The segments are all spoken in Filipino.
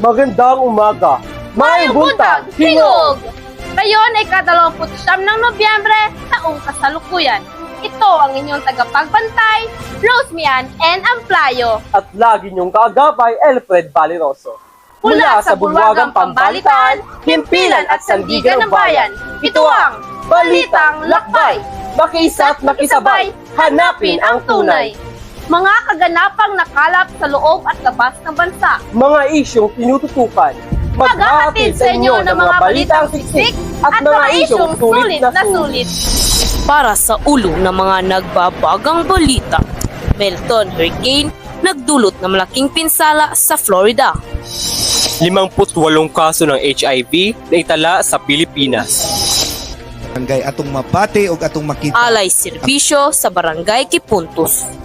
Magandang umaga. Mayong buntag, hingog! Ngayon ay ka-29 ng Nobyembre, taong kasalukuyan. Ito ang inyong tagapagbantay, Rose Mian and Amplayo. At lagi niyong kaagapay, Elfred Valeroso. Mula sa Bulwagang Pambalitaan, Himpilan at Sandigan ng Bayan, ito ang Balitang Lakbay. Makiisa at makisabay, hanapin ang tunay. Mga kaganapang nakalap sa loob at labas ng bansa. Mga isyong tinututukan. Maghahatid sa inyo ng mga balitang siksik at mga isyong sulit na sulit. Para sa ulo ng mga nagbabagang balita, Milton Hurricane nagdulot ng malaking pinsala sa Florida. 58 kaso ng HIV na itala sa Pilipinas. Barangay atong mapati o atong makita. Alay serbisyo sa Barangay Kipuntos.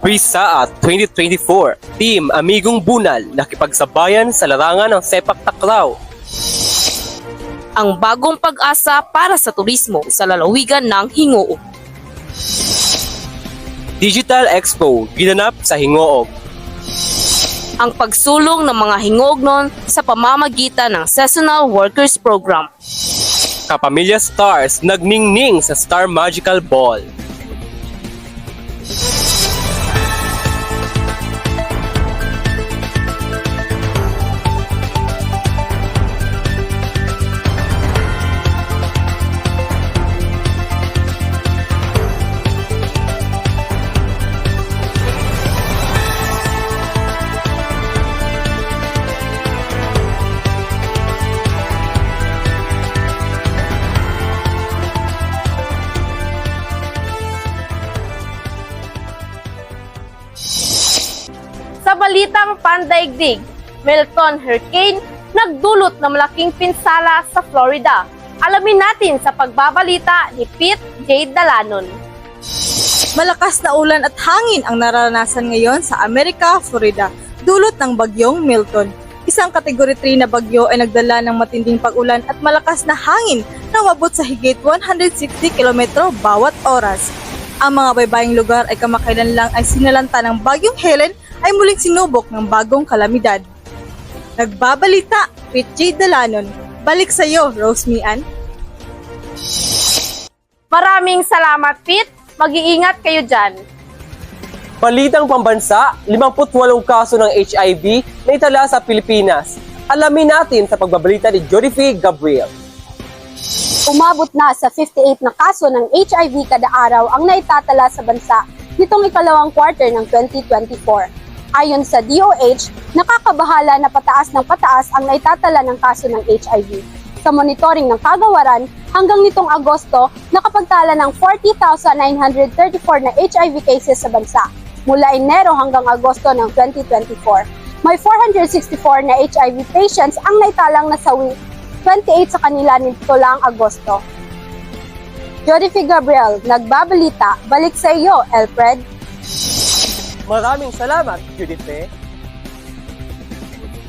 Prisa at 2024, Team Amigong Bunal nakipagsabayan sa larangan ng sepak takraw. Ang bagong pag-asa para sa turismo sa lalawigan ng Hingoog. Digital Expo ginanap sa Hingoog. Ang pagsulong ng mga Hingognon sa pamamagitan ng Seasonal Workers Program. Kapamilya Stars nagningning sa Star Magical Ball. Sa balitang pandaigdig, Milton Hurricane nagdulot ng malaking pinsala sa Florida. Alamin natin sa pagbabalita ni Pete J. Dalanon. Malakas na ulan at hangin ang nararanasan ngayon sa America, Florida, dulot ng bagyong Milton. Isang Category 3 na bagyo ay nagdala ng matinding pag-ulan at malakas na hangin na umabot sa higit 160 km bawat oras. Ang mga baybaying lugar ay kamakailan lang ay sinalanta ng bagyong Helen ay muling sinubok ng bagong kalamidad. Nagbabalita, Pete J. Dalanon. Balik sa iyo, Rose Mian. Maraming salamat, Pete. Mag-iingat kayo dyan. Balitang pambansa, 58 kaso ng HIV na itala sa Pilipinas. Alamin natin sa pagbabalita ni Jodife Gabriel. Umabot na sa 58 na kaso ng HIV kada araw ang naitatala sa bansa nitong ikalawang quarter ng 2024. Ayon sa DOH, nakakabahala na pataas ng pataas ang naitatala ng kaso ng HIV. Sa monitoring ng kagawaran, hanggang nitong Agosto, nakapagtala ng 40,934 na HIV cases sa bansa. Mula Enero hanggang Agosto ng 2024, may 464 na HIV patients ang naitalang nasawi, 28 sa kanila nito lang Agosto. Jodife Gabriel, nagbabalita. Balik sa iyo, Elfred. Maraming salamat, Jodife.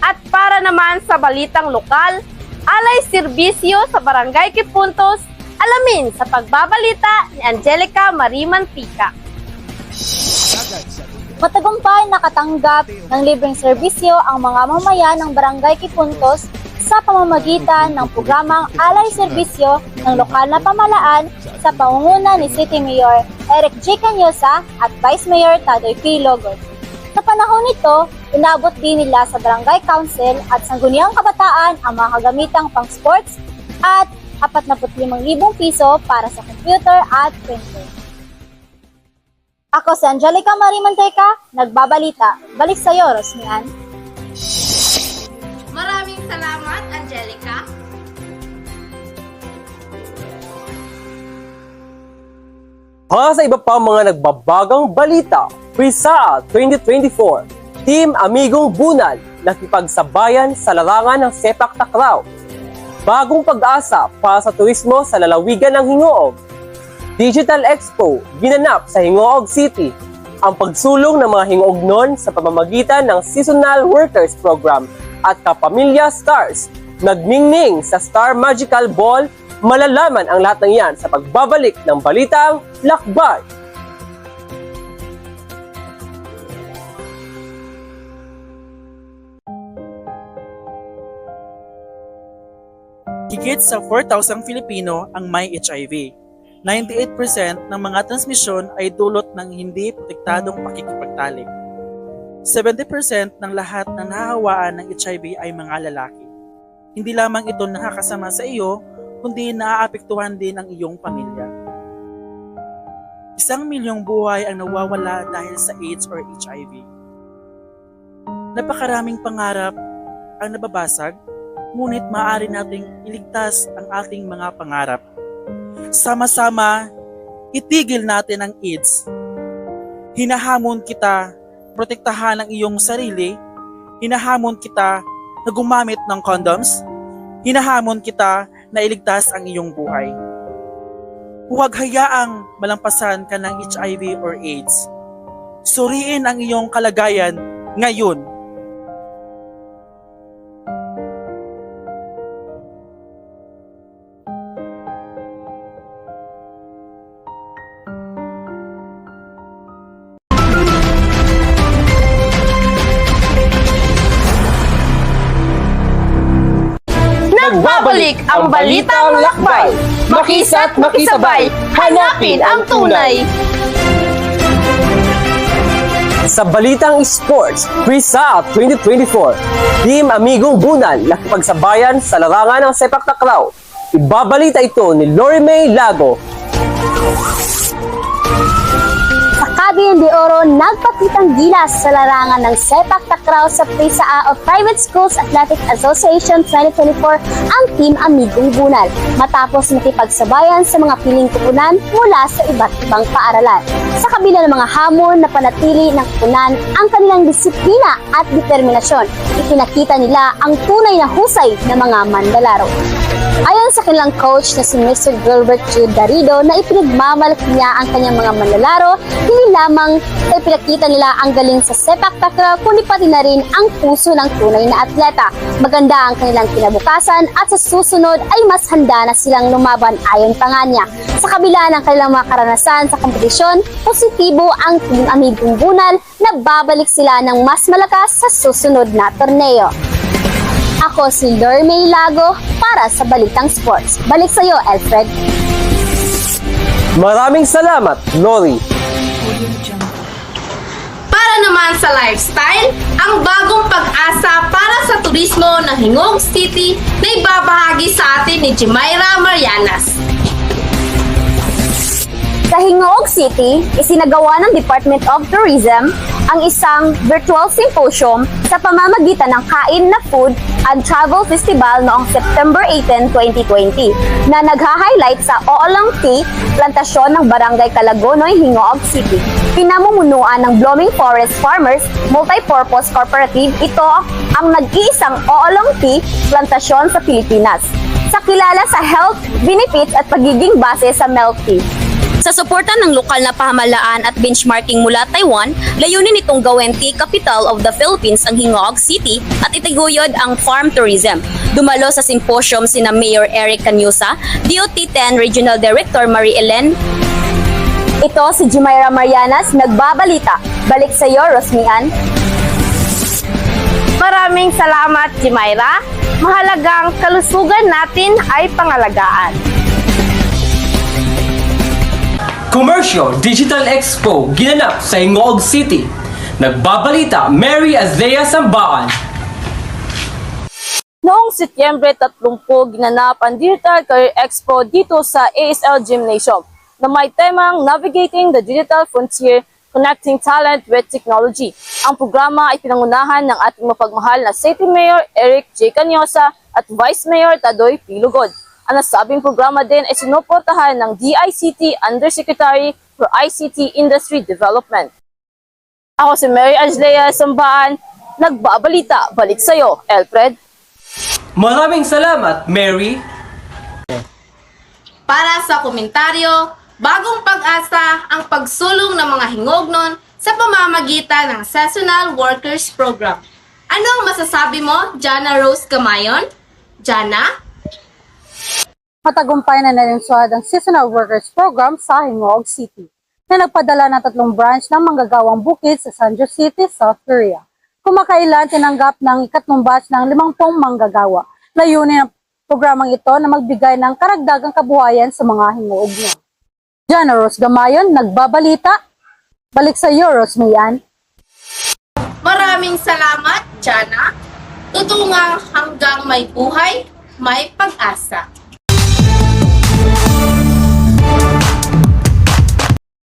At para naman sa balitang lokal, alay serbisyo sa Barangay Kipuntos, alamin sa pagbabalita ni Angelica Marie Mantica. Matagumpay nakatanggap ng libreng serbisyo ang mga mamamayan ng Barangay Kipuntos sa pamamagitan ng programang Alay Serbisyo ng lokal na pamahalaan sa pangunguna ni City Mayor Eric J. Cañosa at Vice Mayor Tadoy P. Logos. Sa panahon nito, inabot din nila sa Barangay Council at Sangguniang Kabataan ang mga kagamitang pang-sports at 45,000 piso para sa computer at printer. Ako si Angelica Marie Manteca, nagbabalita. Balik sa iyo, Rosmian. Maraming salamat, Angelica. Para sa iba pa mga nagbabagang balita, Prisa 2024, Team Amigong Bunal nakipagsabayan sa larangan ng sepak takraw. Bagong pag-asa para sa turismo sa lalawigan ng Hingoog. Digital Expo ginanap sa Hingoog City. Ang pagsulong ng mga Hingoognon sa pamamagitan ng Seasonal Workers Program at Kapamilya Stars nagningning sa Star Magical Ball. Malalaman ang lahat ng yan sa pagbabalik ng Balitang Lakbay. Higit sa 4,000 Filipino ang may HIV. 98% ng mga transmisyon ay dulot ng hindi protektadong pakikipagtalik. 70% ng lahat ng nahahawaan ng HIV ay mga lalaki. Hindi lamang ito nakakasama sa iyo, kundi naaapektuhan din ang iyong pamilya. 1 milyong buhay ang nawawala dahil sa AIDS or HIV. Napakaraming pangarap ang nababasag, ngunit maaari nating iligtas ang ating mga pangarap. Sama-sama, itigil natin ang AIDS. Hinahamon kita, protektahan ang iyong sarili. Hinahamon kita na gumamit ng condoms. Hinahamon kita na iligtas ang iyong buhay. Huwag hayaang malampasan ka ng HIV or AIDS. Suriin ang iyong kalagayan ngayon. Nagbabalik ang balitang lakbay. Makisa't makisabay, hanapin ang tunay. Sa balitang sports, PRISA 2024, Team Amigong Bunal nakipagsabayan sa larangan ng sepak takraw. Ibabalita ito ni Lori May Lago. Sa Cagayan de Oro, nagpakitang gilas sa larangan ng sepak takraw sa PRISA o Private Schools Athletic Association 2024 ang Team Amigong Bunal matapos makipagsabayan sa mga piling kupunan mula sa iba't ibang paaralan. Sa kabila ng mga hamon na panatili ng kupunan ang kanilang disiplina at determinasyon, ipinakita nila ang tunay na husay ng mga manlalaro. Ayon sa kanilang coach na si Mr. Gilbert G. Garrido na ipinagmamalaki niya ang kanyang mga manlalaro, hindi lamang ay pinakita nila ang galing sa sepak takraw kundi pati na rin ang puso ng tunay na atleta. Maganda ang kanilang kinabukasan at sa susunod ay mas handa na silang lumaban ayon pa nga niya. Sa kabila ng kanilang mga karanasan sa kompetisyon, positibo ang Team Amigong Bunal na babalik sila ng mas malakas sa susunod na torneo. Ako si Lori May Lago para sa Balitang Sports. Balik sa iyo, Alfred. Maraming salamat, Lori. Para naman sa lifestyle, ang bagong pag-asa para sa turismo ng Hingog City na ibabahagi sa atin ni Jimaira Marianas. Sa Hingog City, isinagawa ng Department of Tourism ang isang virtual symposium sa pamamagitan ng Kain na Food and Travel Festival noong September 18, 2020 na nagha-highlight sa Oolang Tea plantasyon ng Barangay Calagonoy, Hingog City. Pinamumunuan ng Blooming Forest Farmers Multipurpose Cooperative, ito ang nag-iisang Oolang Tea plantasyon sa Pilipinas. Sa kilala sa health, benefits at pagiging base sa milk tea. Sa suporta ng lokal na pamahalaan at benchmarking mula Taiwan, layunin nitong gawin tea capital of the Philippines ang Hingog City at itaguyod ang farm tourism. Dumalo sa symposium sina Mayor Eric Canyusa, DOT-10 Regional Director Marie Ellen. Ito si Jimaira Marianas, nagbabalita. Balik sa iyo, Rosmian. Maraming salamat, Jimaira. Mahalagang kalusugan natin ay pangalagaan. Commercial Digital Expo ginanap sa Hingog City. Nagbabalita, Mary Azea Sambaan. Noong Setyembre 30, ginanap ang Digital Career Expo dito sa ASL Gymnasium na may temang Navigating the Digital Frontier, Connecting Talent with Technology. Ang programa ay pinangunahan ng ating mapagmahal na City Mayor Eric J. Canyusa at Vice Mayor Tadoy P. Lugod. Ang nasabing programa din ay sinuportahan ng DICT Undersecretary for ICT Industry Development. Ako si Mary Azlea Sambaan, nagbabalita. Balik sa'yo, Alfred. Maraming salamat, Mary. Para sa komentaryo, bagong pag-asa ang pagsulong ng mga hingognon sa pamamagitan ng Seasonal Workers Program. Anong masasabi mo, Jana Rose Camayon? Jana? Matagumpay na nalinswad ang Seasonal Workers Program sa Hingog City na nagpadala ng 3 branch ng manggagawang bukid sa San Jose City, South Korea. Kumakailan tinanggap ng 3 batch ng 50 manggagawa. Layunin ng programang ito na magbigay ng karagdagang kabuhayan sa mga hingoog niya. Jana Rose Gamayon, nagbabalita. Balik sa iyo, Rosmian. Maraming salamat, Jana. Totoo nga hanggang may buhay, may pag-asa.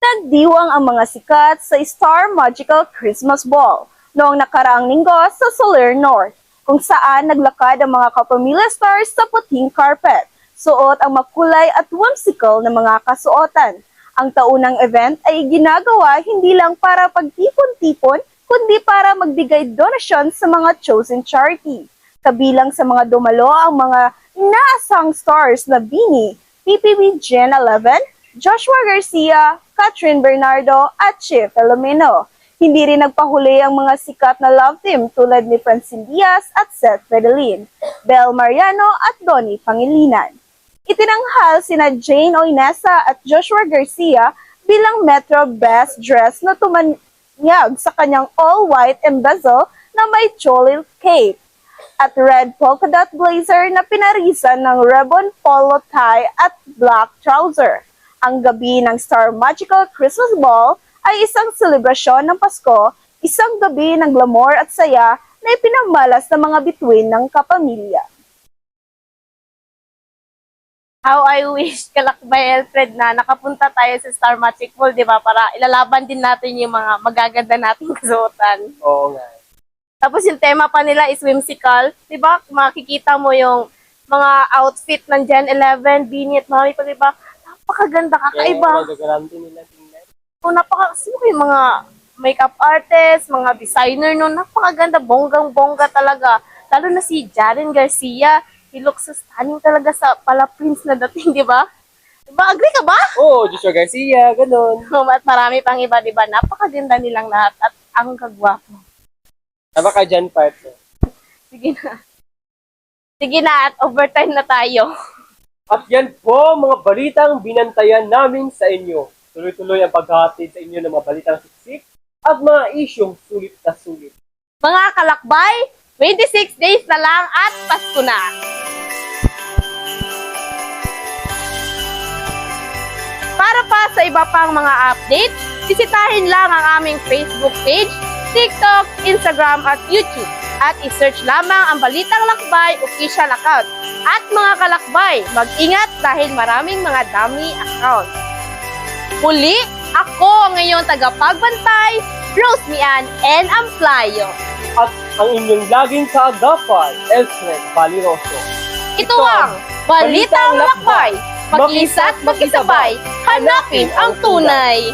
Nagdiwang ang mga sikat sa Star Magical Christmas Ball noong nakaraang linggo sa Soler North, kung saan naglakad ang mga kapamilya stars sa puting carpet, suot ang makulay at whimsical na mga kasuotan. Ang taunang event ay ginagawa hindi lang para pagtipon-tipon, kundi para magbigay donasyon sa mga chosen charity. Kabilang sa mga dumalo ang mga inaasang stars na Bini, PPB Gen 11, Joshua Garcia, Catherine Bernardo at Chief Filomeno. Hindi rin nagpahuli ang mga sikat na love team tulad ni Francine Diaz at Seth Fedelin, Bel Mariano at Donnie Pangilinan. Itinanghal sina Jane Oinesa at Joshua Garcia bilang Metro Best Dress na tumanyag sa kanyang all-white embezzle na may cholil cape at red polka dot blazer na pinarisan ng ribbon polo tie at black trouser. Ang gabi ng Star Magical Christmas Ball ay isang selebrasyon ng Pasko, isang gabi ng glamour at saya na ipinamalas ng mga bituin ng kapamilya. How I wish, Kalakbay Alfred, na nakapunta tayo sa Star Magic Ball, di ba? Para ilalaban din natin yung mga magaganda nating kasuotan. Oo nga. Tapos yung tema pa nila is whimsical. Di ba? Makikita mo yung mga outfit ng Gen 11, Bini at marami pa, di ba? Napakaganda, kakaiba. Magagarante nila tingnan. So, sino yung mga makeup artist, mga designer nun, napakaganda, bonggang-bongga talaga. Lalo na si Jaren Garcia, he looks so stunning talaga sa pala prince na dating, di ba? Diba, agree ka ba? Oo, Joshua Garcia, ganun. At marami pang iba, di ba? Napakaganda nilang lahat at ang kagwapo. Tama ka dyan, partner. Sige na. Sige na, at overtime na tayo. At yan po mga balitang binantayan namin sa inyo. Tuloy-tuloy ang paghahatid sa inyo ng mga balitang siksik at mga isyong sulit na sulit. Mga kalakbay, 26 days na lang at Pasko na. Para pa sa iba pang mga updates, bisitahin lang ang aming Facebook page, TikTok, Instagram at YouTube. At isearch lamang ang Balitang Lakbay official account. At mga kalakbay, mag-ingat dahil maraming mga dummy account. Muli, ako ang iyong tagapagbantay, Rosmian N. Amplayo. At ang inyong laging kaagapan, Elfred Valiroso. Ito ang Balitang Lakbay. Mag-isa at magkasabay, hanapin ang tunay.